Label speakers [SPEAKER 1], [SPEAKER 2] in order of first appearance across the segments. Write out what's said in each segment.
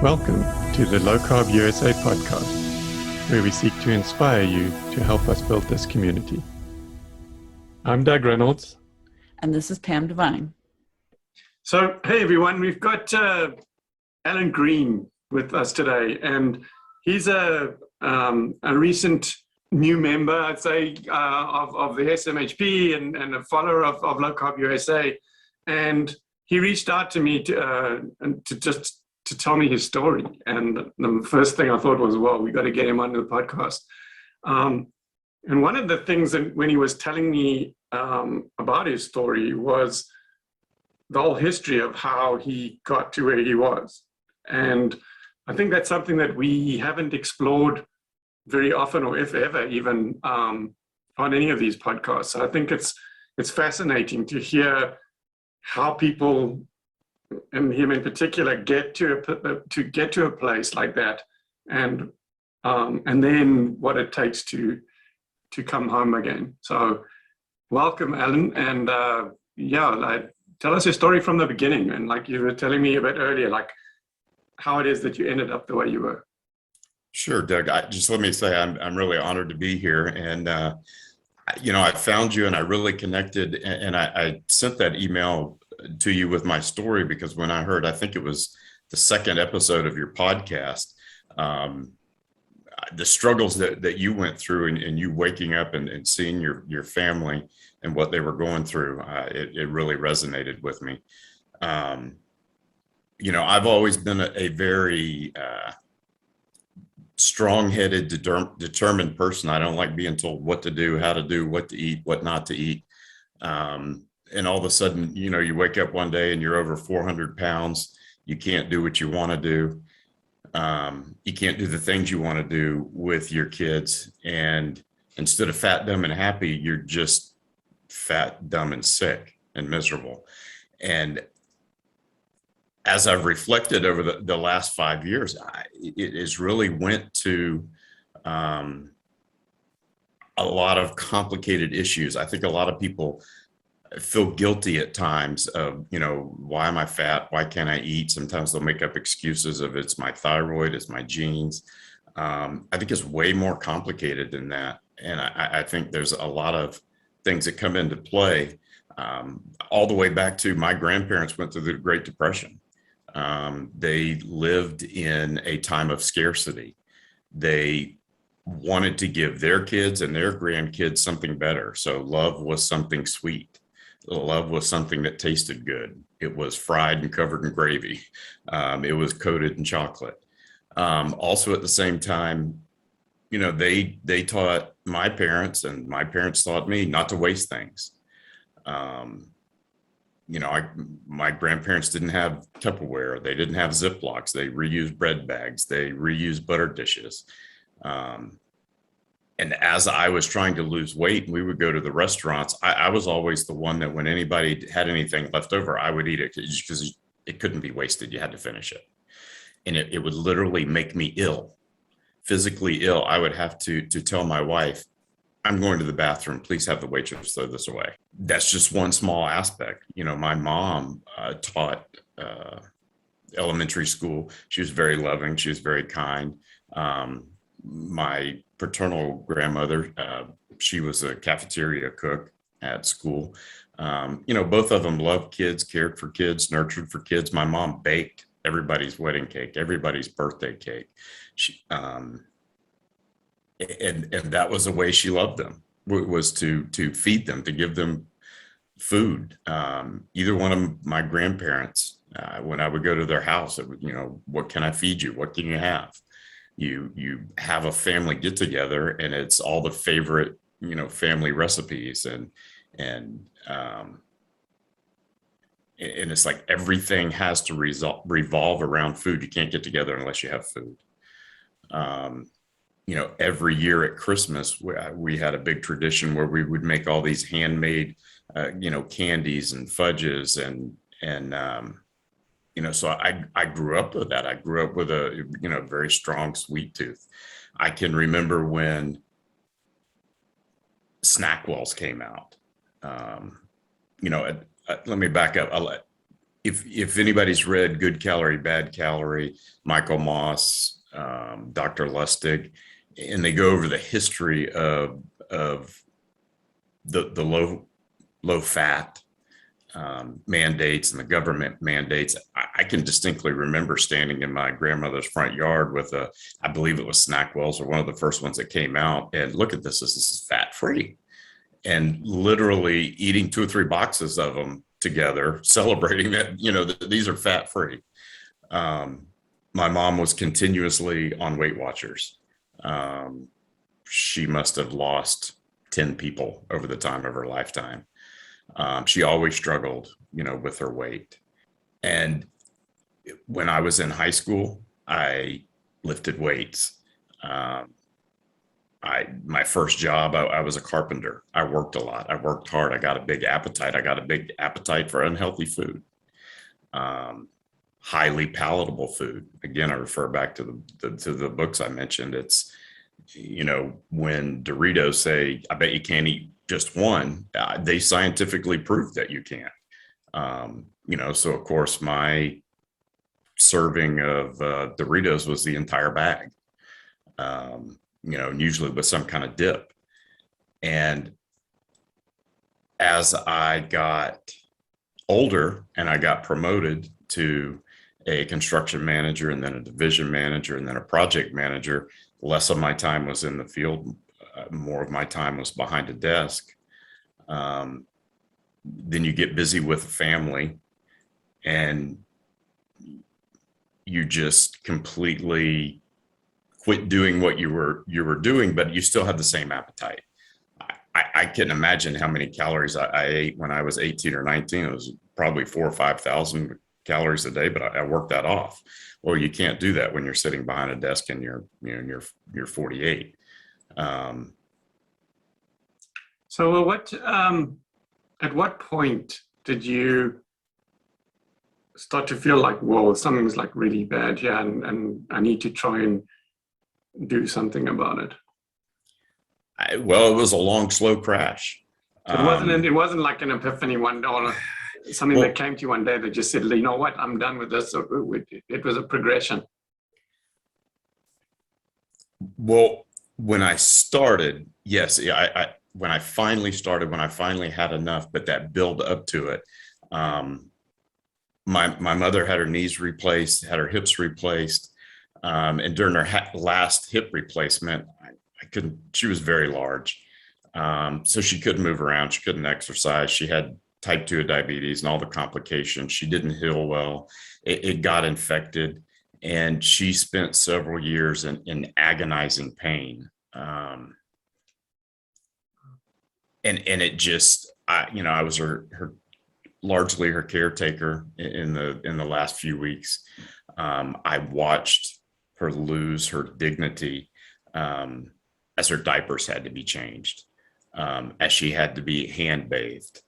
[SPEAKER 1] Welcome to the LowCarbUSA podcast, where we seek to inspire you to help us build this community. I'm Doug Reynolds.
[SPEAKER 2] And this is Pam Devine.
[SPEAKER 1] So, hey everyone, we've got Alan Green with us today, and he's a recent new member, I'd say, of the SMHP and a follower of LowCarbUSA. And he reached out to me to tell me his story. And the first thing I thought was, well, we got to get him onto the podcast. And one of the things that when he was telling me about his story was the whole history of how he got to where he was. And I think that's something that we haven't explored very often, or if ever, even on any of these podcasts. So I think it's fascinating to hear how people, and him in particular, get to a place like that, and then what it takes to come home again. So, welcome, Alan, and tell us your story from the beginning. And like you were telling me a bit earlier, like how it is that you ended up the way you were.
[SPEAKER 3] Sure, Doug. Let me say I'm really honored to be here, and I found you and I really connected, and I sent that email to you with my story because when I heard, I think it was the second episode of your podcast, the struggles that you went through and you waking up and seeing your family and what they were going through, it really resonated with me. I've always been a very strong-headed, determined person. I don't like being told what to do, how to do, what to eat, what not to eat. And all of a sudden, you wake up one day and you're over 400 pounds. You can't do what you want to do. You can't do the things you want to do with your kids. And instead of fat, dumb, and happy, you're just fat, dumb, and sick and miserable. And as I've reflected over the last 5 years, it has really went to a lot of complicated issues. I think a lot of people feel guilty at times of, why am I fat? Why can't I eat? Sometimes they'll make up excuses of it's my thyroid, it's my genes. I think it's way more complicated than that. And I think there's a lot of things that come into play, all the way back to my grandparents went through the Great Depression. They lived in a time of scarcity. They wanted to give their kids and their grandkids something better. So love was something sweet. Love was something that tasted good. It was fried and covered in gravy. It was coated in chocolate. Also at the same time, they taught my parents, and my parents taught me not to waste things. My grandparents didn't have Tupperware. They didn't have Ziplocs. They reused bread bags. They reused butter dishes. And as I was trying to lose weight and we would go to the restaurants, I was always the one that when anybody had anything left over, I would eat it because it couldn't be wasted. You had to finish it. And it would literally make me ill, physically ill. I would have to tell my wife, I'm going to the bathroom. Please have the waitress throw this away. That's just one small aspect. My mom taught elementary school. She was very loving. She was very kind. My paternal grandmother, she was a cafeteria cook at school. Both of them loved kids, cared for kids, nurtured for kids. My mom baked everybody's wedding cake, everybody's birthday cake. And that was the way she loved them, was to feed them, to give them food. Either one of my grandparents, when I would go to their house, it would, what can I feed you? What can you have? You have a family get together, and it's all the favorite, family recipes, and it's like everything has to revolve around food. You can't get together unless you have food. Every year at Christmas, we had a big tradition where we would make all these handmade, candies and fudges so I grew up with that. I grew up with a, very strong sweet tooth. I can remember when Snackwells came out. Let me back up. if anybody's read Good Calorie, Bad Calorie, Michael Moss, Dr. Lustig, and they go over the history of the low fat mandates and the government mandates. I can distinctly remember standing in my grandmother's front yard with I believe it was Snackwells or one of the first ones that came out, and look at this is fat free, and literally eating 2 or 3 boxes of them together, celebrating that, these are fat free. My mom was continuously on Weight Watchers. She must have lost 10 people over the time of her lifetime. She always struggled, with her weight. And when I was in high school, I lifted weights. My first job, I was a carpenter. I worked a lot. I worked hard. I got a big appetite. I got a big appetite for unhealthy food, highly palatable food. Again, I refer back to the books I mentioned. It's, when Doritos say, I bet you can't eat just one, they scientifically proved that you can't. So of course my serving of Doritos was the entire bag, usually with some kind of dip. And as I got older and I got promoted to a construction manager and then a division manager and then a project manager, less of my time was in the field. More of my time was behind a desk. Then you get busy with a family and you just completely quit doing what you were doing, but you still have the same appetite. I couldn't imagine how many calories I ate when I was 18 or 19. It was probably 4,000 or 5,000 calories a day, but I worked that off. Well, you can't do that when you're sitting behind a desk and you're 48.
[SPEAKER 1] So at what point did you start to feel like, whoa, something's like really bad here and I need to try and do something about it?
[SPEAKER 3] It was a long, slow crash.
[SPEAKER 1] It wasn't like an epiphany one day or something that came to you one day that just said, you know what, I'm done with this. So it was a progression.
[SPEAKER 3] Well, when I started, yes, when I finally started, when I finally had enough, but that build up to it, my mother had her knees replaced, had her hips replaced. And during her last hip replacement, she was very large. So she couldn't move around. She couldn't exercise. She had type 2 diabetes and all the complications. She didn't heal well. It got infected. And she spent several years in agonizing pain. And it just, I was largely her caretaker in the last few weeks. I watched her lose her dignity as her diapers had to be changed, as she had to be hand bathed.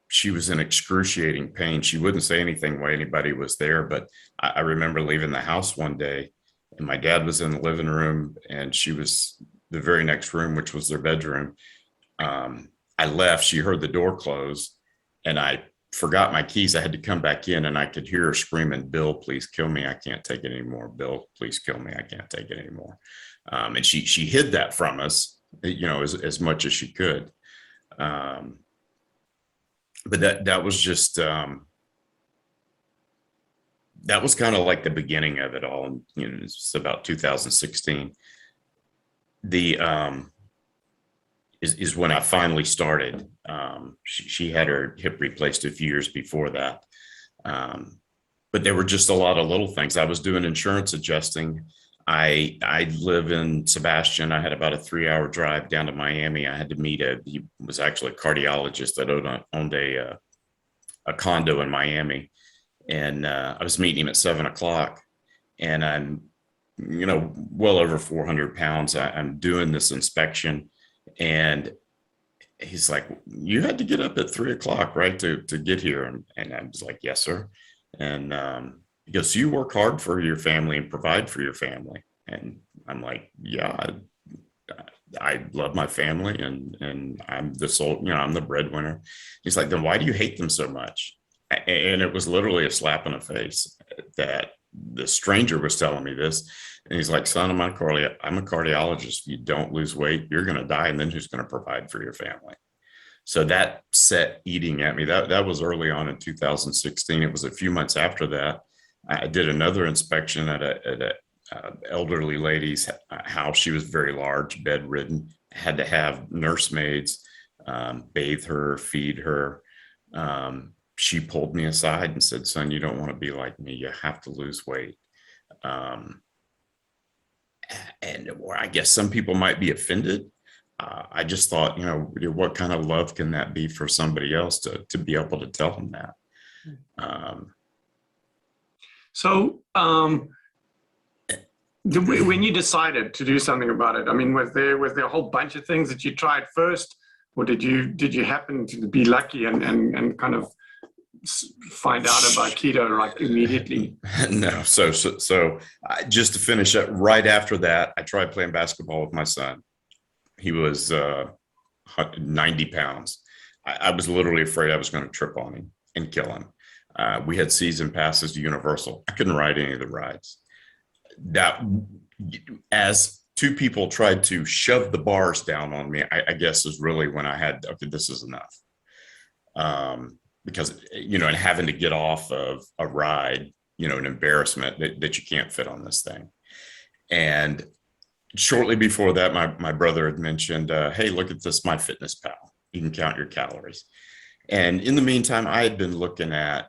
[SPEAKER 3] She was in excruciating pain. She wouldn't say anything while anybody was there, but I remember leaving the house one day and my dad was in the living room and she was the very next room, which was their bedroom. I left, she heard the door close and I forgot my keys. I had to come back in and I could hear her screaming, "Bill, please kill me. I can't take it anymore. Bill, please kill me. I can't take it anymore." And she hid that from us, as much as she could. But that was just, that was kind of like the beginning of it all. And, it's about 2016. Is when I finally started. She had her hip replaced a few years before that. But there were just a lot of little things. I was doing insurance adjusting. I live in Sebastian. I had about a 3-hour drive down to Miami. I had to meet he was actually a cardiologist that owned a condo in Miami. And I was meeting him at 7:00 and I'm, well over 400 pounds. I'm doing this inspection and he's like, "You had to get up at 3:00, right? To get here." And I was like, "Yes, sir." And he goes, "So you work hard for your family and provide for your family?" And I'm like, "Yeah, I love my family and I'm the sole, I'm the breadwinner." He's like, "Then why do you hate them so much?" And it was literally a slap in the face that the stranger was telling me this. And he's like, son, I'm a cardiologist. If you don't lose weight, you're going to die. And then who's going to provide for your family? So that set eating at me. That was early on in 2016. It was a few months after that. I did another inspection at a elderly lady's house. She was very large, bedridden, had to have nursemaids bathe her, feed her. She pulled me aside and said, son, you don't want to be like me. You have to lose weight. And I guess some people might be offended. I just thought, what kind of love can that be for somebody else to be able to tell them that?
[SPEAKER 1] When you decided to do something about it, I mean, was there a whole bunch of things that you tried first, or did you happen to be lucky and kind of find out about keto like immediately?
[SPEAKER 3] No. So just to finish up, right after that, I tried playing basketball with my son. He was 90 pounds. I was literally afraid I was going to trip on him and kill him. We had season passes to Universal. I couldn't ride any of the rides. That, as two people tried to shove the bars down on me, I guess is really when I had, okay, this is enough. Because, and having to get off of a ride, an embarrassment that you can't fit on this thing. And shortly before that, my brother had mentioned, hey, look at this, MyFitnessPal. You can count your calories. And in the meantime, I had been looking at,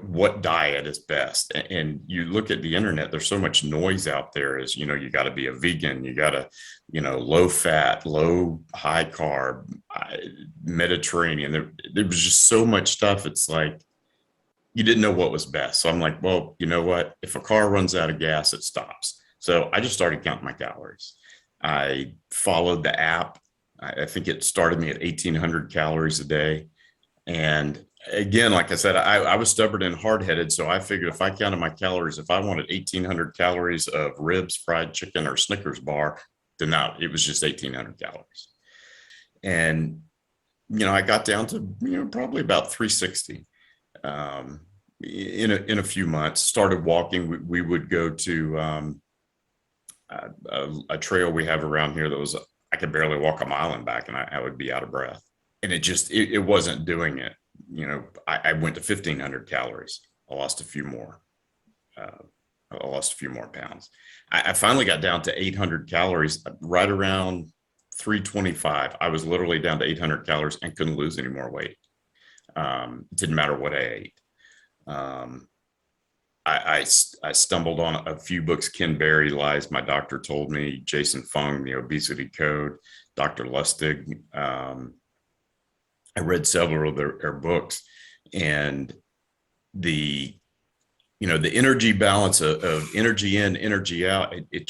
[SPEAKER 3] what diet is best. And you look at the internet, there's so much noise out there as, you got to be a vegan, you got to, low fat, high carb, Mediterranean. There was just so much stuff. It's like, you didn't know what was best. So I'm like, well, you know what? If a car runs out of gas, it stops. So I just started counting my calories. I followed the app. I think it started me at 1,800 calories a day. And again, like I said, I was stubborn and hard-headed. So I figured if I counted my calories, if I wanted 1,800 calories of ribs, fried chicken, or Snickers bar, then it was just 1,800 calories. And, I got down to, probably about 360 in a few months. Started walking. We would go to a trail we have around here that I could barely walk a mile and back, and I would be out of breath. And it wasn't doing it. I went to 1,500 calories. I lost a few more. I lost a few more pounds. I finally got down to 800 calories, right around 325. I was literally down to 800 calories and couldn't lose any more weight. It didn't matter what I ate. I stumbled on a few books. Ken Berry, Lies My Doctor Told Me, Jason Fung, The Obesity Code, Dr. Lustig. I read several of their books, and the energy balance of energy in, energy out, it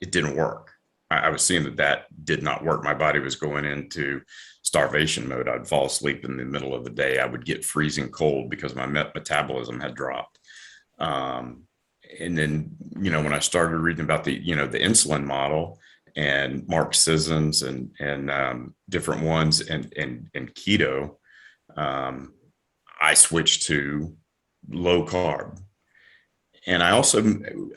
[SPEAKER 3] didn't work. I was seeing that did not work. My body was going into starvation mode. I'd fall asleep in the middle of the day. I would get freezing cold because my metabolism had dropped. And then, when I started reading about the insulin model and Mark Sissons and different ones and keto, I switched to low carb. And I also,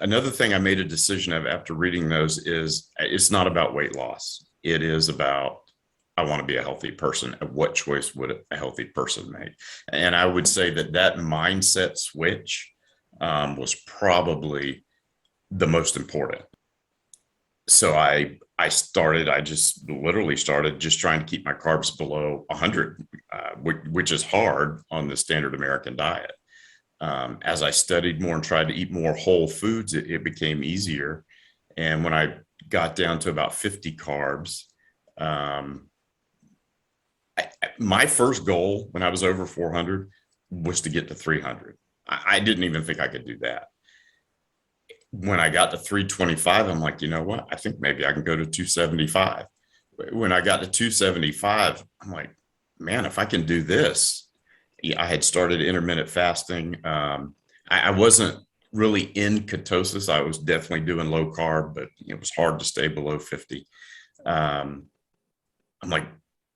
[SPEAKER 3] another thing I made a decision of after reading those is it's not about weight loss. It is about, I want to be a healthy person. What choice would a healthy person make? And I would say that mindset switch was probably the most important. So I just literally started just trying to keep my carbs below 100, which is hard on the standard American diet. As I studied more and tried to eat more whole foods, it became easier. And when I got down to about 50 carbs, my first goal when I was over 400 was to get to 300. I didn't even think I could do that. When I got to 325, I'm like, you know what? I think maybe I can go to 275. When I got to 275, I'm like, man, if I can do this. I had started intermittent fasting. I wasn't really in ketosis. I was definitely doing low carb, but it was hard to stay below 50. I'm like,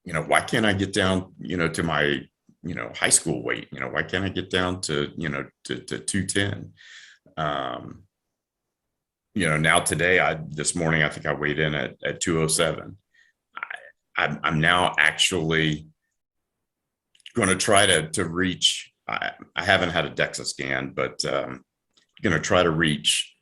[SPEAKER 3] why can't I get down, to my high school weight. Why can't I get down to, to 210? Now today, this morning, I think I weighed in at 207. I'm now actually going to try to reach, I haven't had a DEXA scan, but going to try to reach,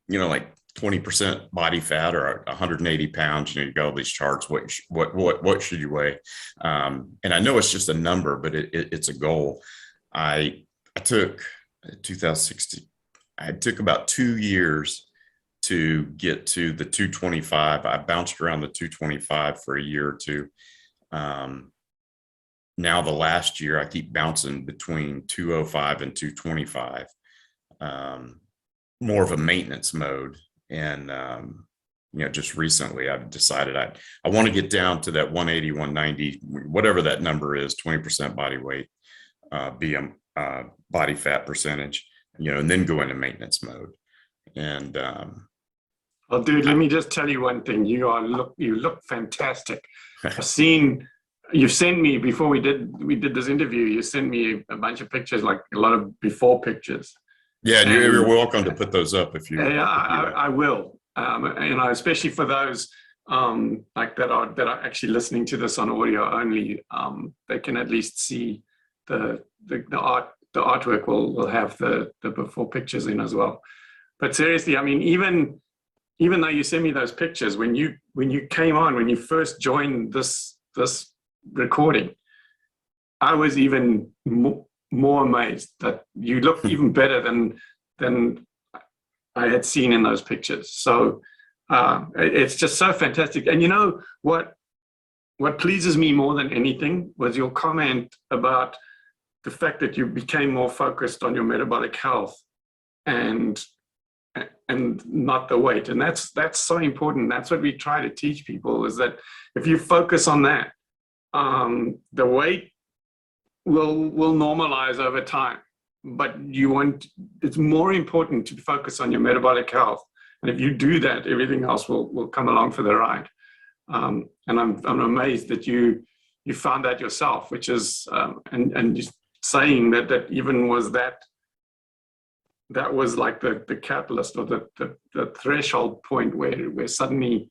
[SPEAKER 3] like 20% body fat or 180 pounds. You got all these charts. What should you weigh? And I know it's just a number, but it's a goal. I took 2016. I took about 2 years to get to the 225. I bounced around the 225 for a year or two. Now the last year I keep bouncing between 205 and 225, more of a maintenance mode. And, just recently I've decided I want to get down to that 180, 190, whatever that number is, 20% body weight, body fat percentage, and then go into maintenance mode. And,
[SPEAKER 1] well, dude, let me just tell you one thing. You look fantastic. You've sent me, before we did this interview, you sent me a bunch of pictures, like a lot of before pictures.
[SPEAKER 3] Yeah, and you're welcome to put those up if you.
[SPEAKER 1] Yeah, I will. Especially for those like that are actually listening to this on audio only. They can at least see the art. The artwork will have the before pictures in as well. But seriously, I mean, even though you sent me those pictures, when you came on, when you first joined this recording, I was even more amazed that you look even better than I had seen in those pictures. So it's just so fantastic. And you know what pleases me more than anything was your comment about the fact that you became more focused on your metabolic health and not the weight. And that's so important. That's what we try to teach people, is that if you focus on that, the weight will normalize over time. But it's more important to focus on your metabolic health. And if you do that, everything else will come along for the ride. And I'm amazed that you found that yourself, which is, and just saying that even was that was like the catalyst or the threshold point where suddenly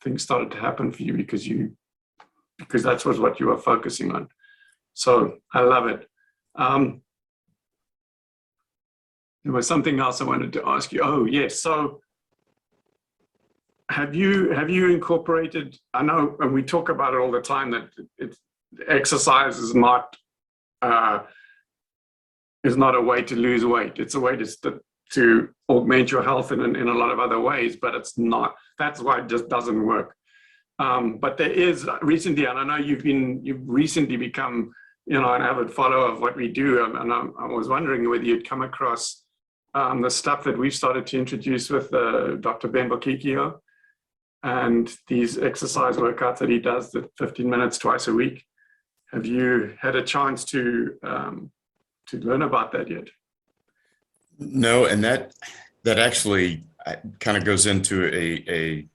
[SPEAKER 1] things started to happen for you because that's what you were focusing on. So I love it. There was something else I wanted to ask you. Oh yes, so have you incorporated? I know, and we talk about it all the time, that exercise is not a way to lose weight. It's a way to augment your health in a lot of other ways, but it's not. That's why it just doesn't work. But there is recently, and I know you've recently become, an avid follower of what we do, and I was wondering whether you'd come across the stuff that we've started to introduce with Dr. Ben Bokikio and these exercise workouts that he does, the 15 minutes twice a week. Have you had a chance to learn about that yet?
[SPEAKER 3] No, and that actually kind of goes into a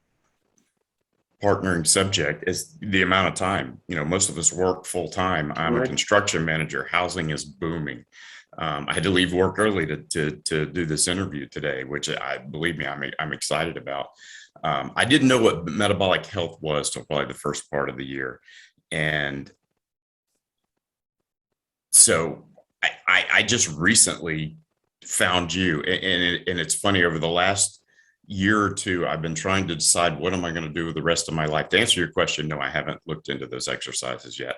[SPEAKER 3] partnering subject, is the amount of time. Most of us work full time. I'm a construction manager. Housing is booming. I had to leave work early to do this interview today, which believe me, I'm excited about. I didn't know what metabolic health was till probably the first part of the year. And so I just recently found you, and it's funny, over the last year or two, I've been trying to decide what am I going to do with the rest of my life. To answer your question, no, I haven't looked into those exercises yet.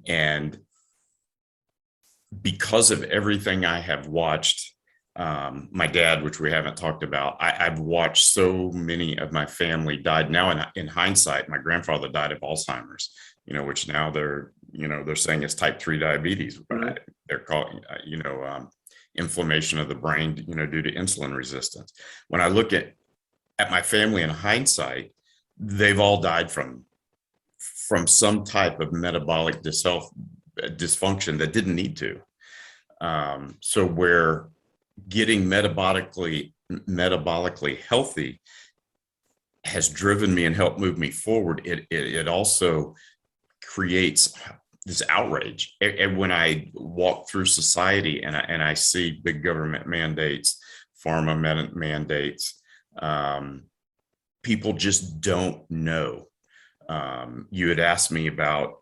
[SPEAKER 3] And because of everything I have watched, my dad, which we haven't talked about, I've watched so many of my family died. Now in hindsight, my grandfather died of Alzheimer's, which now they're saying it's type 3 diabetes.
[SPEAKER 1] Right.
[SPEAKER 3] They're calling, inflammation of the brain, due to insulin resistance. When I look at my family in hindsight, they've all died from some type of metabolic dysfunction that didn't need to. So where getting metabolically healthy has driven me and helped move me forward, it also creates this outrage. And when I walk through society and I see big government mandates, pharma mandates, people just don't know. You had asked me about,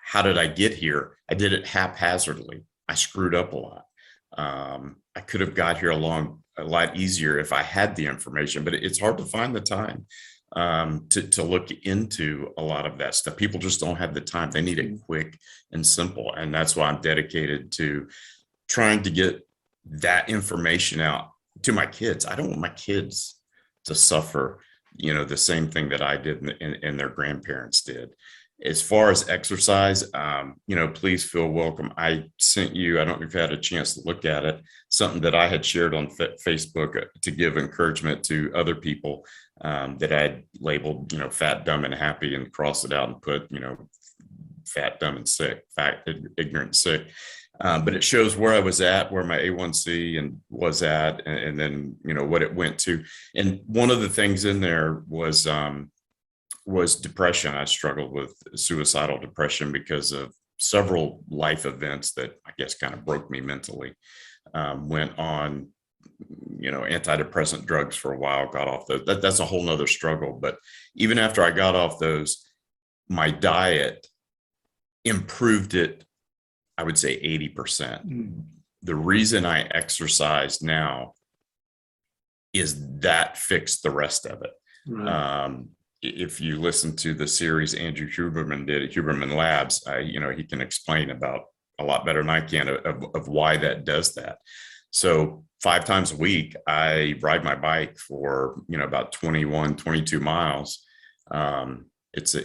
[SPEAKER 3] how did I get here? I did it haphazardly. I screwed up a lot. I could have got here along a lot easier if I had the information, but it's hard to find the time to look into a lot of that stuff. People just don't have the time. They need it quick and simple. And that's why I'm dedicated to trying to get that information out to my kids. I don't want my kids to suffer, the same thing that I did and their grandparents did. As far as exercise, please feel welcome. I sent you, I don't know if you had a chance to look at it, something that I had shared on Facebook to give encouragement to other people that I'd labeled, fat, dumb, and happy, and cross it out and put, fat, dumb, and sick, fat, ignorant, sick. But it shows where I was at, where my A1C was at, and then, what it went to. And one of the things in there was depression. I struggled with suicidal depression because of several life events that I guess kind of broke me mentally. Went on, antidepressant drugs for a while, got off those. That's a whole nother struggle. But even after I got off those, my diet improved it, I would say 80%. The reason I exercise now is that fixed the rest of it. Right. If you listen to the series Andrew Huberman did at Huberman Labs, he can explain about a lot better than I can of why that does that. So 5 times a week, I ride my bike for, about 21, 22 miles. It's a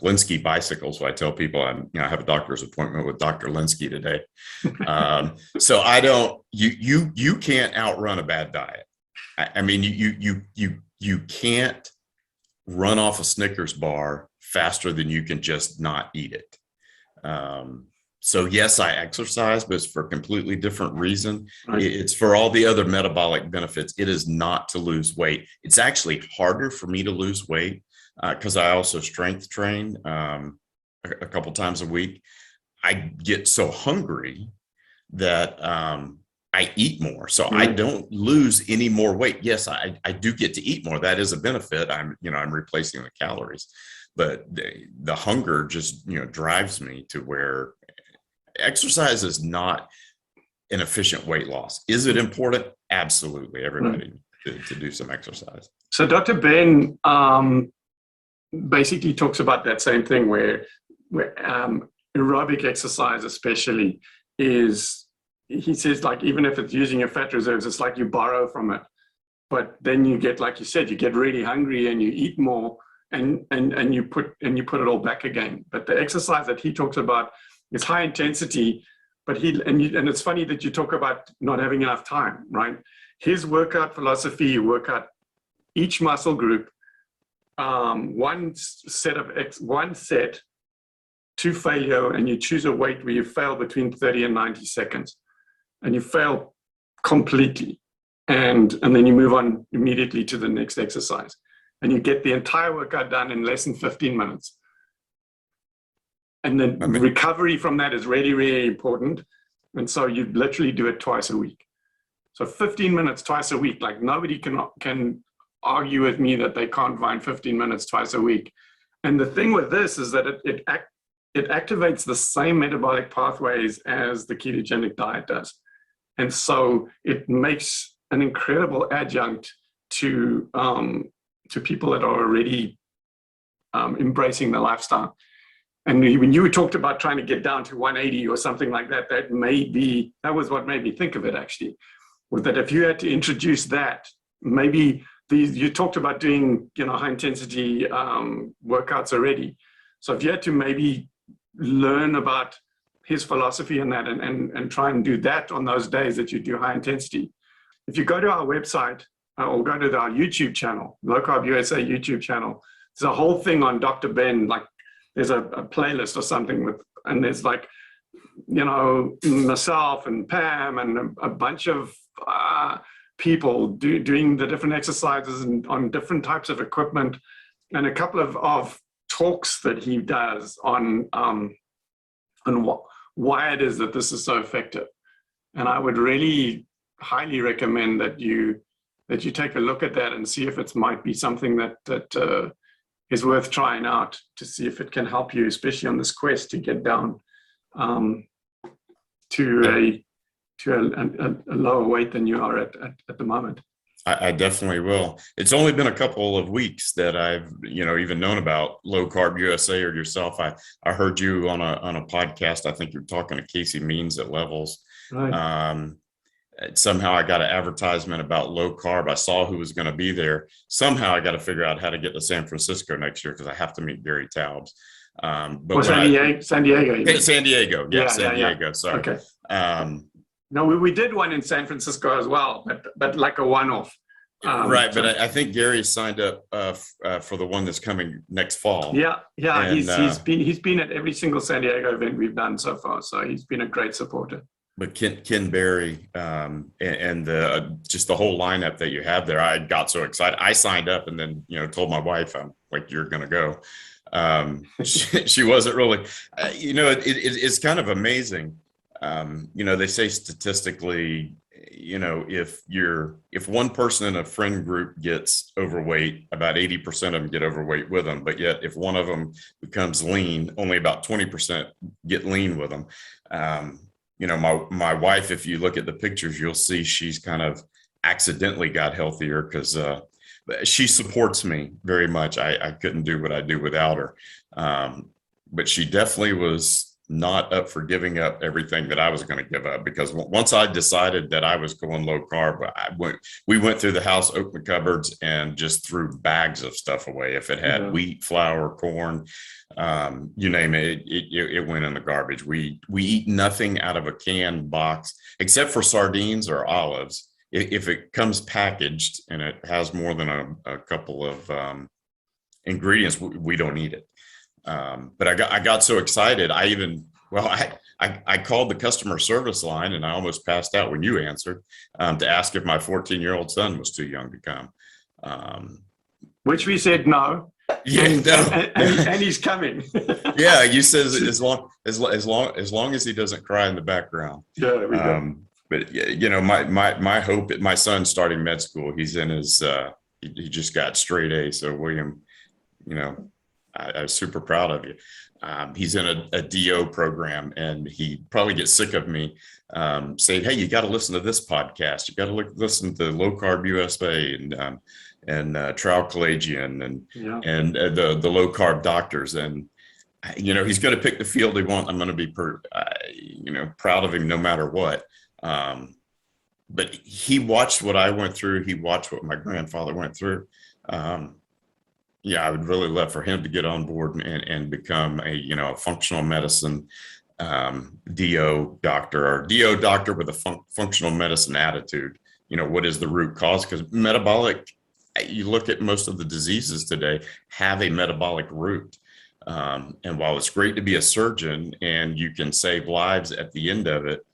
[SPEAKER 3] Linsky bicycle. So I tell people I have a doctor's appointment with Dr. Linsky today. So you can't outrun a bad diet. I mean, you can't run off a Snickers bar faster than you can just not eat it. So yes, I exercise, but it's for a completely different reason. Right. It's for all the other metabolic benefits. It is not to lose weight. It's actually harder for me to lose weight because I also strength train a couple times a week. I get so hungry that I eat more. So I don't lose any more weight. Yes, I do get to eat more. That is a benefit. I'm replacing the calories, but the hunger just, drives me to where exercise is not an efficient weight loss. Is it important? Absolutely. Everybody to do some exercise.
[SPEAKER 1] So Dr. Ben basically talks about that same thing where aerobic exercise especially is, he says, like, even if it's using your fat reserves, it's like you borrow from it. But then you get, like you said, you get really hungry and you eat more and you put it all back again. But the exercise that he talks about is high intensity, but and it's funny that you talk about not having enough time, right? His workout philosophy, you work out each muscle group, one set to failure, and you choose a weight where you fail between 30 and 90 seconds. And you fail completely. And then you move on immediately to the next exercise. And you get the entire workout done in less than 15 minutes. And then recovery from that is really, really important. And so you literally do it twice a week. So 15 minutes twice a week, like nobody can argue with me that they can't find 15 minutes twice a week. And the thing with this is that it activates the same metabolic pathways as the ketogenic diet does. And so it makes an incredible adjunct to people that are already embracing the lifestyle. And when you talked about trying to get down to 180 or something like that, that was what made me think of it, actually, was that if you had to introduce that, maybe you talked about doing, high intensity workouts already. So if you had to maybe learn about his philosophy in that and try and do that on those days that you do high intensity. If you go to our website or go to our YouTube channel, LowCarbUSA YouTube channel, there's a whole thing on Dr. Ben, like there's a playlist or something and there's like, myself and Pam and a bunch of people doing the different exercises and on different types of equipment and a couple of talks that he does on why it is that this is so effective. And I would really highly recommend that you take a look at that and see if it might be something that is worth trying out, to see if it can help you, especially on this quest to get down to a lower weight than you are at the moment.
[SPEAKER 3] I definitely will. It's only been a couple of weeks that I've, even known about Low Carb USA or yourself. I heard you on a podcast. I think you're talking to Casey Means at Levels.
[SPEAKER 1] Right.
[SPEAKER 3] Somehow I got an advertisement about low carb. I saw who was going to be there. Somehow I got to figure out how to get to San Francisco next year, because I have to meet Gary Taubes.
[SPEAKER 1] But San Diego.
[SPEAKER 3] San Diego. Yeah,
[SPEAKER 1] San
[SPEAKER 3] Diego. Sorry.
[SPEAKER 1] Okay. No, we did one in San Francisco as well, but like a one-off.
[SPEAKER 3] Right, but I think Gary signed up for the one that's coming next fall.
[SPEAKER 1] Yeah,
[SPEAKER 3] And,
[SPEAKER 1] he's been at every single San Diego event we've done so far, so he's been a great supporter.
[SPEAKER 3] But Ken Berry and just the whole lineup that you have there, I got so excited. I signed up and then told my wife, I'm like, you're going to go. She wasn't really. It's kind of amazing. They say statistically, if one person in a friend group gets overweight, about 80% of them get overweight with them. But yet, if one of them becomes lean, only about 20% get lean with them. My wife, if you look at the pictures, you'll see she's kind of accidentally got healthier because she supports me very much. I couldn't do what I do without her. But she definitely was not up for giving up everything that I was going to give up, because once I decided that I was going low carb, we went through the house, opened the cupboards, and just threw bags of stuff away. If it had wheat, flour, corn, you name it, it went in the garbage. We eat nothing out of a canned box except for sardines or olives. If it comes packaged and it has more than a couple of ingredients, we don't eat it. But I got so excited. I called the customer service line, and I almost passed out when you answered, to ask if my 14-year-old son was too young to come.
[SPEAKER 1] Which we said no.
[SPEAKER 3] Yeah,
[SPEAKER 1] and he's coming.
[SPEAKER 3] Yeah, you said as long as he doesn't cry in the background.
[SPEAKER 1] Yeah, there we go.
[SPEAKER 3] But my hope. My son's starting med school. He's in his. He just got straight A. So William, I was super proud of you. He's in a DO program, and he probably gets sick of me saying, "Hey, you got to listen to this podcast. You got to listen to LowCarbUSA and Trial Collagen and the low carb doctors." And he's going to pick the field he wants. I'm going to be proud of him no matter what. But he watched what I went through. He watched what my grandfather went through. I would really love for him to get on board and become a functional medicine DO doctor, or DO doctor with a functional medicine attitude. What is the root cause? Because metabolic, you look at most of the diseases today have a metabolic root. And while it's great to be a surgeon and you can save lives at the end of it,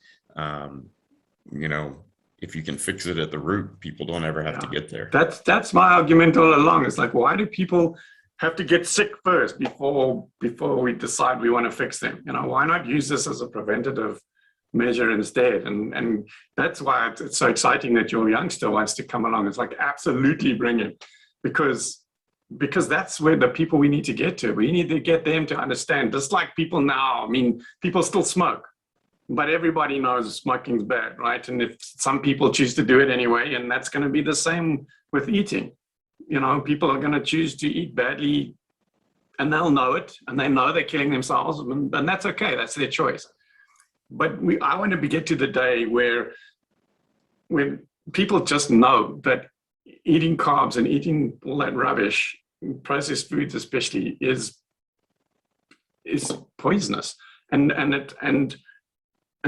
[SPEAKER 3] if you can fix it at the root, people don't ever have to get there.
[SPEAKER 1] That's my argument all along. It's like, why do people have to get sick first before we decide we want to fix them? Why not use this as a preventative measure instead? And that's why it's so exciting that your youngster wants to come along. It's like, absolutely bring it, because that's where the people we need to get to. We need to get them to understand, just like people now. People still smoke, but everybody knows smoking's bad, right? And if some people choose to do it anyway, and that's going to be the same with eating. People are going to choose to eat badly, and they'll know it, and they know they're killing themselves, and that's okay. That's their choice. But I want to get to the day where when people just know that eating carbs and eating all that rubbish, processed foods especially, is poisonous, and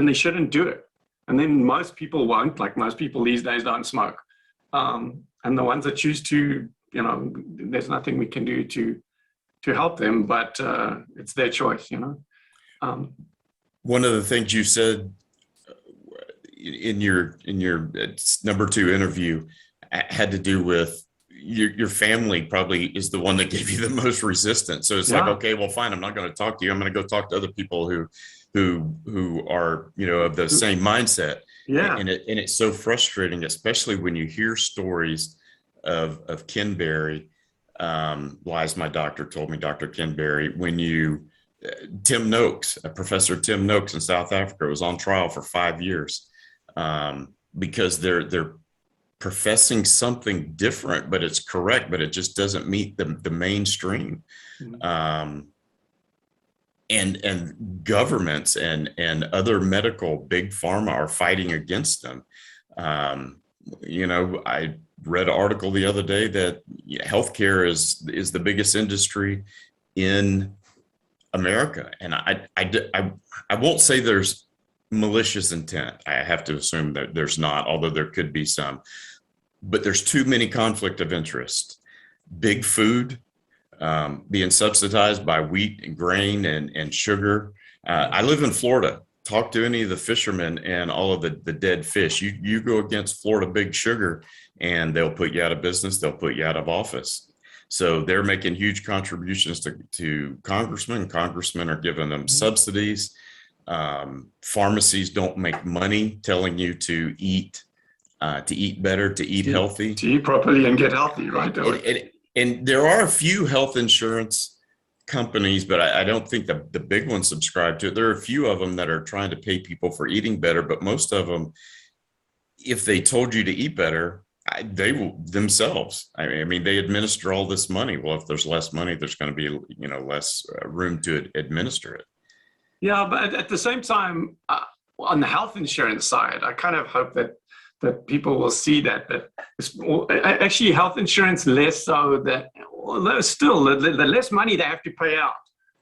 [SPEAKER 1] they shouldn't do it. And then most people won't. Like, most people these days don't smoke. And the ones that choose to, there's nothing we can do to help them, but it's their choice,
[SPEAKER 3] One of the things you said in your number 2 interview had to do with your family probably is the one that gave you the most resistance. So it's like,
[SPEAKER 1] Yeah.
[SPEAKER 3] okay, well, fine. I'm not going to talk to you. I'm going to go talk to other people who are, of the same mindset.
[SPEAKER 1] Yeah.
[SPEAKER 3] And it's so frustrating, especially when you hear stories of Ken Berry. Lies my doctor told me, Dr. Ken Berry, Tim Noakes, Professor Tim Noakes in South Africa was on trial for 5 years because they're professing something different, but it's correct, but it just doesn't meet the mainstream.
[SPEAKER 1] Mm-hmm.
[SPEAKER 3] And governments and other medical big pharma are fighting against them. I read an article the other day that healthcare is the biggest industry in America. And I won't say there's malicious intent. I have to assume that there's not, although there could be some, but there's too many conflict of interest. Big food being subsidized by wheat and grain and sugar. I live in Florida. Talk to any of the fishermen and all of the dead fish. You go against Florida Big Sugar and they'll put you out of business. They'll put you out of office. So they're making huge contributions to congressmen. Congressmen are giving them subsidies. Pharmacies don't make money telling you to eat better, to eat healthy.
[SPEAKER 1] To eat properly and get healthy, right?
[SPEAKER 3] And there are a few health insurance companies, but I don't think the big ones subscribe to it. There are a few of them that are trying to pay people for eating better, but most of them, if they told you to eat better, they will themselves. I mean, they administer all this money. Well, if there's less money, there's going to be, less room to administer it.
[SPEAKER 1] Yeah, but at the same time, on the health insurance side, I kind of hope that people will see that actually health insurance less so that still the less money they have to pay out,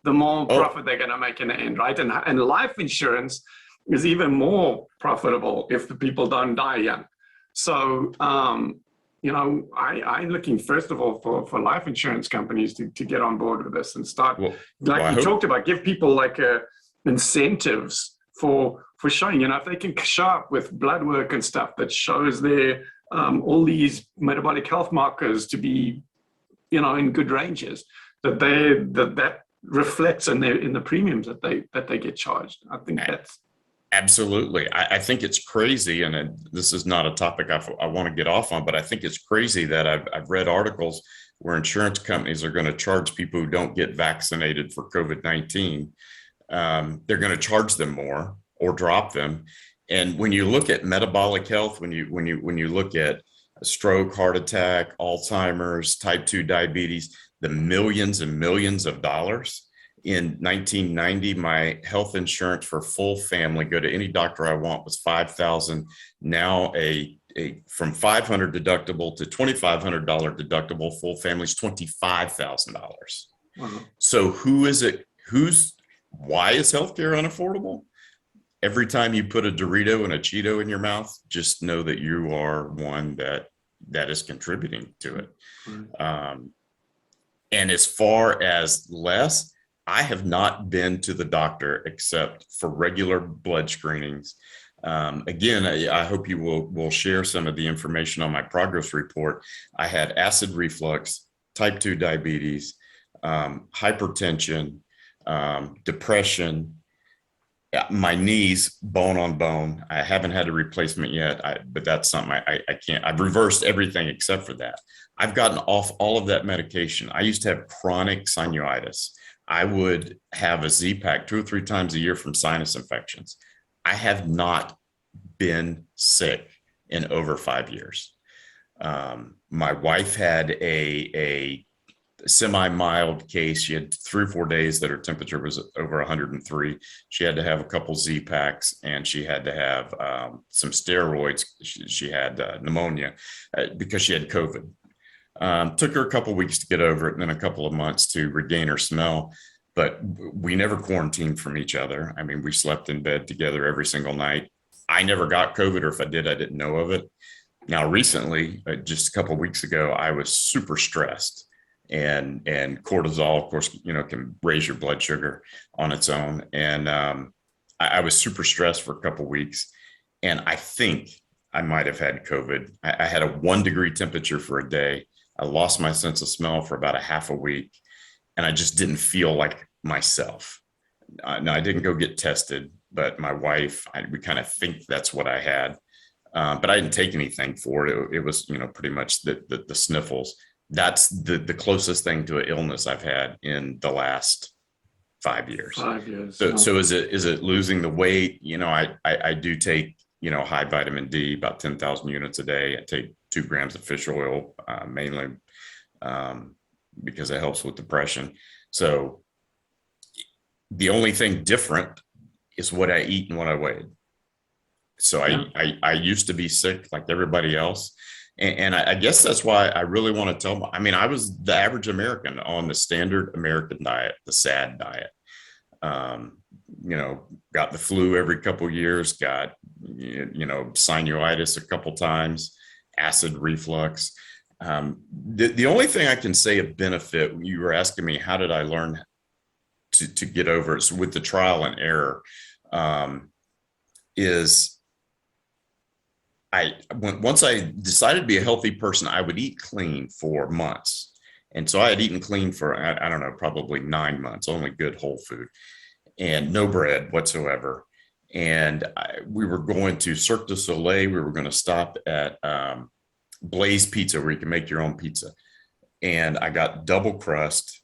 [SPEAKER 1] the more profit they're going to make in the end, right? And life insurance is even more profitable if the people don't die young. So, I'm looking first of all for life insurance companies to get on board with this and start, talked about, give people like incentives for showing, if they can show up with blood work and stuff that shows their all these metabolic health markers to be, in good ranges, that reflects in the premiums that they get charged. I think that's
[SPEAKER 3] absolutely. I think it's crazy, and this is not a topic I want to get off on, but I think it's crazy that I've read articles where insurance companies are going to charge people who don't get vaccinated for COVID-19. They're going to charge them more or drop them. And when you look at metabolic health, when you look at stroke, heart attack, Alzheimer's, type 2 diabetes, the millions and millions of dollars. In 1990, my health insurance for full family, go to any doctor I want, was $5,000. Now from $500 deductible to $2,500 deductible, full family's $25,000.
[SPEAKER 1] wow.
[SPEAKER 3] So why is healthcare unaffordable? Every time you put a Dorito and a Cheeto in your mouth, just know that you are one that is contributing to it. And as far as less, I have not been to the doctor except for regular blood screenings. Again, I hope you will share some of the information on my progress report. I had acid reflux, type 2 diabetes, hypertension, depression, my knees, bone on bone. I haven't had a replacement yet, but that's something I can't. I've reversed everything except for that. I've gotten off all of that medication. I used to have chronic sinusitis. I would have a Z-Pak 2 or 3 times a year from sinus infections. I have not been sick in over 5 years. My wife had a semi-mild case. She had 3 or 4 days that her temperature was over 103. She had to have a couple Z-Paks and she had to have some steroids. She had pneumonia because she had COVID. Took her a couple of weeks to get over it and then a couple of months to regain her smell. But we never quarantined from each other. I mean, we slept in bed together every single night. I never got COVID, or if I did, I didn't know of it. Now, recently, just a couple of weeks ago, I was super stressed. And cortisol, of course, can raise your blood sugar on its own. And I was super stressed for a couple of weeks. And I think I might have had COVID. I had a 1 degree temperature for a day. I lost my sense of smell for about a half a week, and I just didn't feel like myself. Now, I didn't go get tested, but my wife, we kind of think that's what I had. But I didn't take anything for it. It was, pretty much the sniffles. That's the closest thing to an illness I've had in the last 5 years.
[SPEAKER 1] 5 years.
[SPEAKER 3] So is it losing the weight? I do take, high vitamin D, about 10,000 units a day. I take 2 grams of fish oil, mainly because it helps with depression. So the only thing different is what I eat and what I weigh. So I used to be sick like everybody else. And I guess that's why I really want to tell them. I mean, I was the average American on the standard American diet, the SAD diet. Got the flu every couple of years, got, sinusitis a couple times, acid reflux. The only thing I can say of benefit, you were asking me, how did I learn to get over it? So with the trial and error, is once I decided to be a healthy person, I would eat clean for months. And so I had eaten clean for, I don't know, probably 9 months, only good whole food and no bread whatsoever. And we were going to Cirque du Soleil. We were going to stop at Blaze Pizza, where you can make your own pizza. And I got double crust.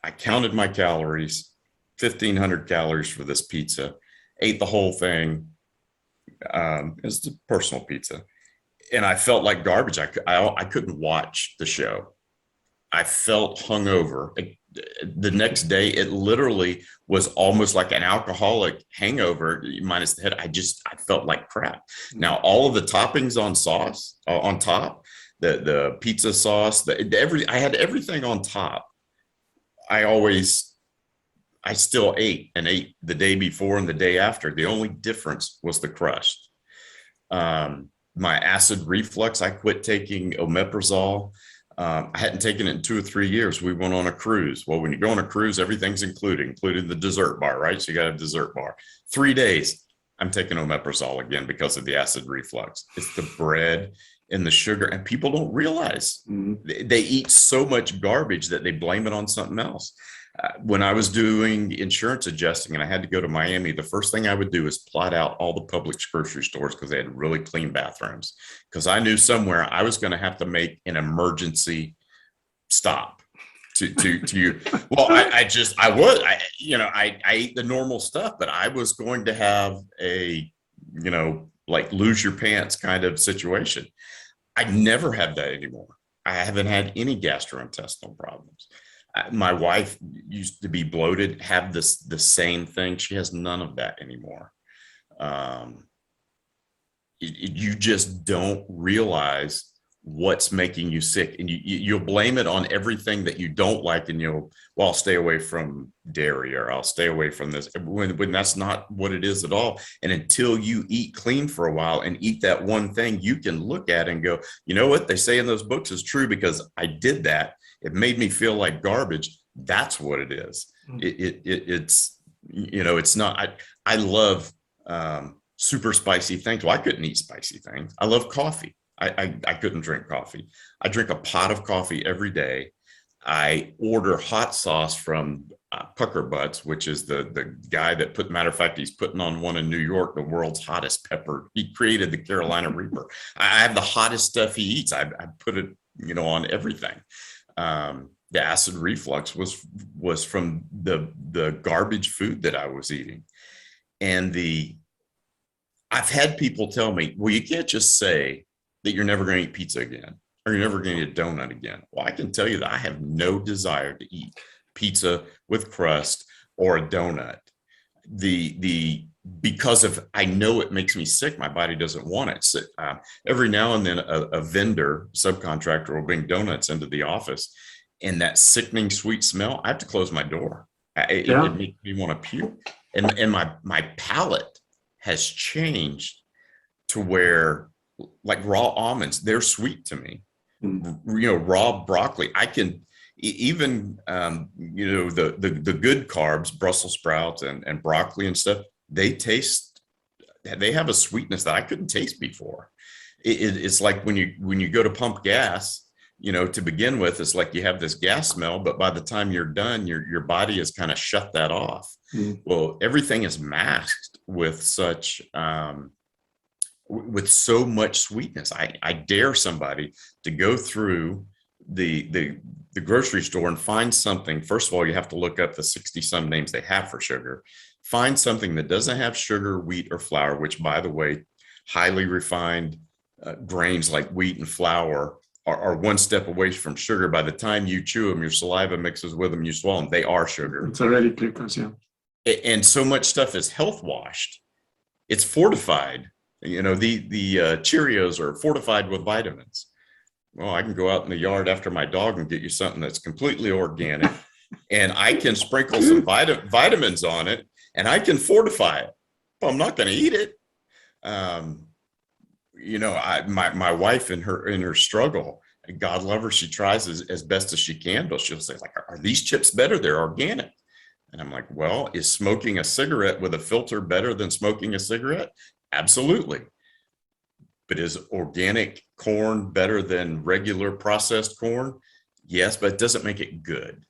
[SPEAKER 3] I counted my calories, 1,500 calories for this pizza, ate the whole thing. It's a personal pizza. And I felt like garbage. I couldn't watch the show. I felt hungover. The next day, it literally was almost like an alcoholic hangover minus the head. I felt like crap. Now, all of the toppings on sauce on top, the pizza sauce, I had everything on top. I still ate the day before and the day after. The only difference was the crust. My acid reflux, I quit taking omeprazole. I hadn't taken it in 2 or 3 years. We went on a cruise. Well, when you go on a cruise, everything's including the dessert bar, right? So you got a dessert bar. 3 days, I'm taking omeprazole again because of the acid reflux. It's the bread and the sugar, and people don't realize they eat so much garbage that they blame it on something else. When I was doing insurance adjusting and I had to go to Miami, the first thing I would do is plot out all the Publix grocery stores because they had really clean bathrooms, because I knew somewhere I was going to have to make an emergency stop to you. Well, I ate the normal stuff, but I was going to have a, like lose your pants kind of situation. I never have that anymore. I haven't had any gastrointestinal problems. My wife used to be bloated, have the same thing. She has none of that anymore. You just don't realize what's making you sick, and you'll blame it on everything that you don't like, and I'll stay away from dairy, or I'll stay away from this, when that's not what it is at all. And until you eat clean for a while and eat that one thing, you can look at it and go, you know what they say in those books is true, because I did that. It made me feel like garbage. That's what it is. It's not, I love super spicy things. Well, I couldn't eat spicy things. I love coffee. I couldn't drink coffee. I drink a pot of coffee every day. I order hot sauce from Pucker Butts, which is the guy that matter of fact, he's putting on one in New York, the world's hottest pepper. He created the Carolina Reaper. I have the hottest stuff he eats. I put it, on everything. The acid reflux was from the garbage food that I was eating. And I've had people tell me, well, you can't just say that you're never going to eat pizza again, or you're never going to eat a donut again. Well, I can tell you that I have no desire to eat pizza with crust or a donut. Because I know it makes me sick, my body doesn't want it. So, every now and then a vendor, subcontractor will bring donuts into the office, and that sickening sweet smell, I have to close my door. It makes me want to puke. And my palate has changed to where, like, raw almonds, they're sweet to me. Raw broccoli, I can even, the good carbs, Brussels sprouts and broccoli and stuff, they have a sweetness that I couldn't taste before. It's like when you go to pump gas, to begin with, it's like you have this gas smell, but by the time you're done, your body has kind of shut that off. Well, everything is masked with with so much sweetness. I dare somebody to go through the grocery store and find something. First of all, you have to look up the 60 some names they have for sugar. Find something that doesn't have sugar, wheat, or flour, which, by the way, highly refined grains like wheat and flour are one step away from sugar. By the time you chew them, your saliva mixes with them, you swallow them, they are sugar.
[SPEAKER 1] It's already glucose, yeah.
[SPEAKER 3] And so much stuff is health washed. It's fortified. The Cheerios are fortified with vitamins. Well, I can go out in the yard after my dog and get you something that's completely organic, and I can sprinkle some vitamins on it, and I can fortify it. But I'm not going to eat it. My wife in her struggle, God love her, she tries as best as she can, but she'll say, like, are these chips better? They're organic. And I'm like, well, is smoking a cigarette with a filter better than smoking a cigarette? Absolutely. But is organic corn better than regular processed corn? Yes, but it doesn't make it good.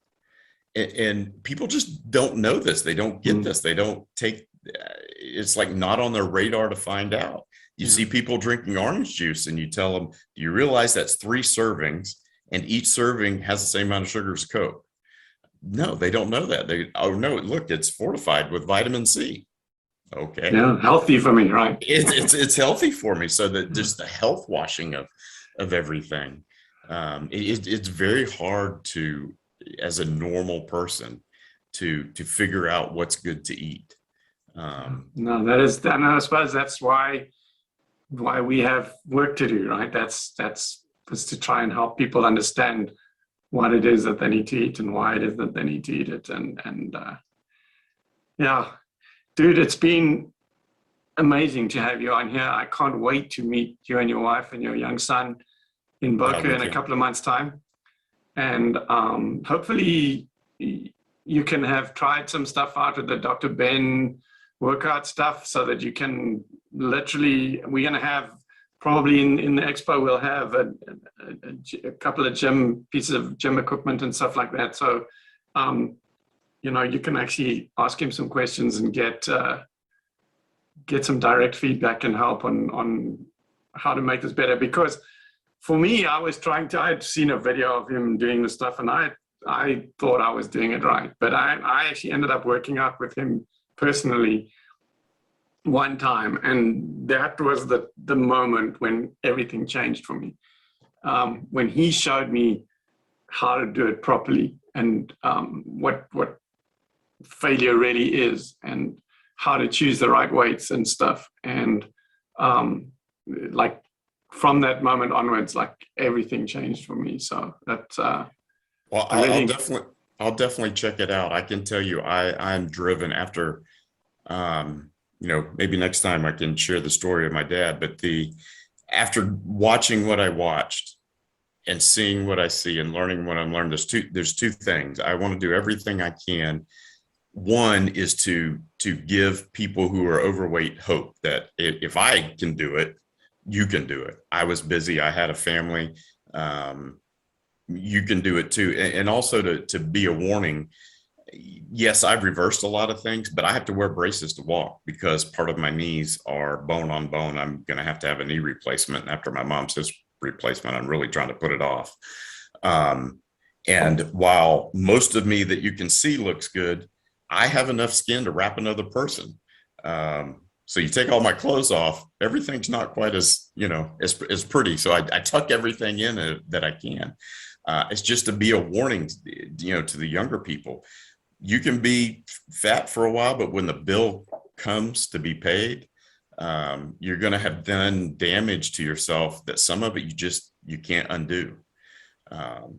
[SPEAKER 3] And people just don't know this. They don't get this. They don't take, it's like not on their radar to find out. You see people drinking orange juice and you tell them, do you realize that's 3 servings and each serving has the same amount of sugar as Coke? No, they don't know that. No, look, it's fortified with vitamin C. Okay.
[SPEAKER 1] Yeah, healthy for me, right?
[SPEAKER 3] It's healthy for me. So that just the health washing of everything. It's very hard to, as a normal person, to figure out what's good to eat.
[SPEAKER 1] No, and I suppose that's why we have work to do, right? That's to try and help people understand what it is that they need to eat and why it is that they need to eat it. And yeah, dude, it's been amazing to have you on here. I can't wait to meet you and your wife and your young son in Boca in a couple of months' time. And hopefully you can have tried some stuff out with the Dr. Ben workout stuff so that you can literally, we're going to have probably in the expo, we'll have a couple of pieces of gym equipment and stuff like that. So, you can actually ask him some questions and get some direct feedback and help on how to make this better. Because for me, I'd seen a video of him doing the stuff and I thought I was doing it right. But I actually ended up working out with him personally one time, and that was the moment when everything changed for me. When he showed me how to do it properly and what failure really is and how to choose the right weights and stuff. And like from that moment onwards, like everything changed for me. So that's
[SPEAKER 3] well, I'll definitely check it out. I can tell you, I'm driven after. Maybe next time I can share the story of my dad, but after watching what I watched and seeing what I see and learning what I'm learning, there's two things. I want to do everything I can. One is to give people who are overweight hope that if I can do it, you can do it. I was busy. I had a family. You can do it too. And also to be a warning. Yes, I've reversed a lot of things, but I have to wear braces to walk because part of my knees are bone on bone. I'm going to have a knee replacement. And after my mom's hip replacement, I'm really trying to put it off. And while most of me that you can see looks good, I have enough skin to wrap another person. So you take all my clothes off, everything's not quite as pretty. So I tuck everything in that I can. It's just to be a warning, to the younger people. You can be fat for a while, but when the bill comes to be paid, you're going to have done damage to yourself that some of it you can't undo.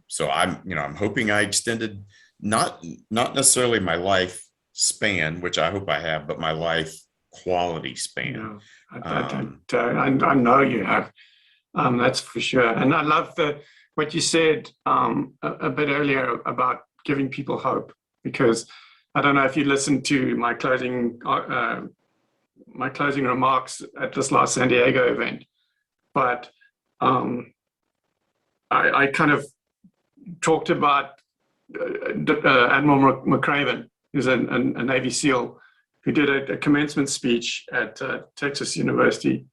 [SPEAKER 3] So I'm hoping I extended not necessarily my life span, which I hope I have, but my life quality span.
[SPEAKER 1] I know you have. That's for sure. And I love what you said a bit earlier about giving people hope, because I don't know if you listened to my closing remarks at this last San Diego event, but I I kind of talked about Admiral McCraven, who's a Navy SEAL, who did a commencement speech at Texas University.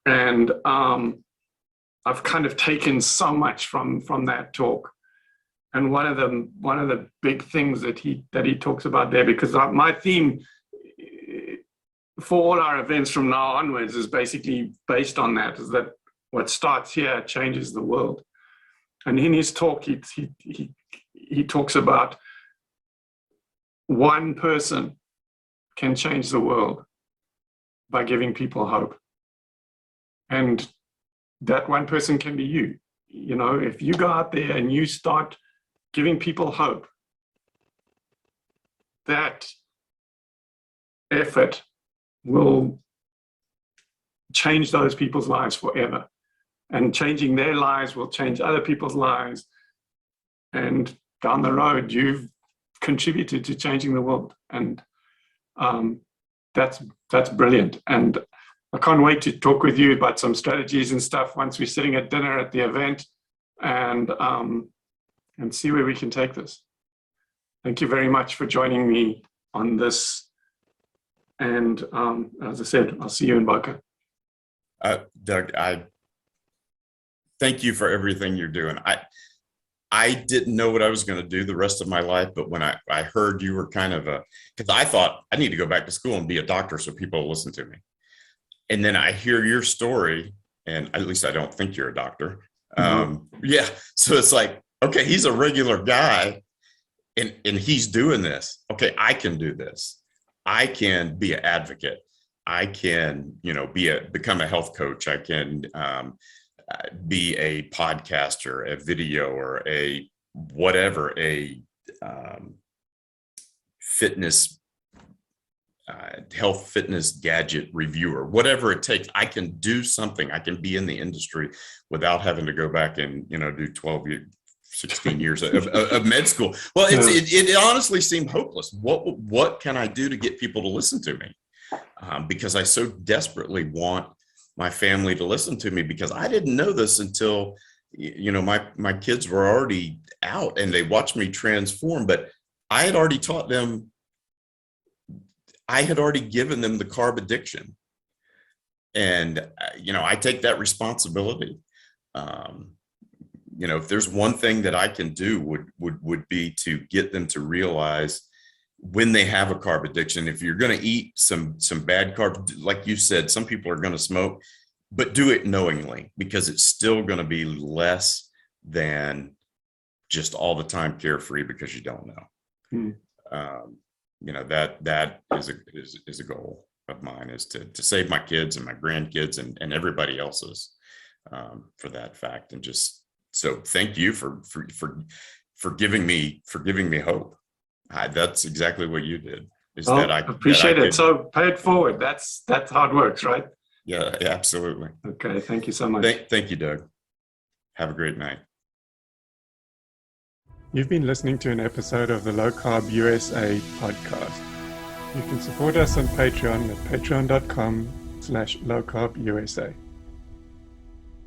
[SPEAKER 1] And I've kind of taken so much from that talk. And one of the big things that he talks about there, because my theme for all our events from now onwards is basically based on that, is that what starts here changes the world. And in his talk, he talks about one person can change the world by giving people hope. And that one person can be you. You know, if you go out there and you start giving people hope, that effort will change those people's lives forever. And changing their lives will change other people's lives. And down the road, you've contributed to changing the world. And that's brilliant. And I can't wait to talk with you about some strategies and stuff once we're sitting at dinner at the event, and see where we can take this. Thank you very much for joining me on this. And as I said, I'll see you in Boca.
[SPEAKER 3] Doug, I thank you for everything you're doing. I didn't know what I was going to do the rest of my life, but when I heard you were kind of because I thought I need to go back to school and be a doctor so people will listen to me. And then I hear your story, and at least I don't think you're a doctor. Yeah. So it's like, okay, he's a regular guy and he's doing this. Okay, I can do this. I can be an advocate. I can, become a health coach. I can be a podcaster, a video, or a whatever, a fitness, health fitness gadget reviewer, whatever it takes. I can do something. I can be in the industry without having to go back and, do 12 years, 16 years of med school. Well, it honestly seemed hopeless. What can I do to get people to listen to me? Because I so desperately want my family to listen to me, because I didn't know this until, my kids were already out and they watched me transform, but I had already taught them, I had already given them the carb addiction. And, I take that responsibility. If there's one thing that I can do would be to get them to realize when they have a carb addiction, if you're going to eat some bad carbs, like you said, some people are going to smoke, but do it knowingly, because it's still going to be less than just all the time carefree because you don't know. That is a goal of mine, is to save my kids and my grandkids and everybody else's, for that fact. And just so thank you for giving me hope. That's exactly what you did.
[SPEAKER 1] I appreciate it. So pay it forward. That's how it works, right?
[SPEAKER 3] Yeah, absolutely.
[SPEAKER 1] Okay. Thank you so much.
[SPEAKER 3] Thank you, Doug. Have a great night.
[SPEAKER 1] You've been listening to an episode of the LowCarbUSA podcast. You can support us on Patreon at patreon.com/LowCarbUSA.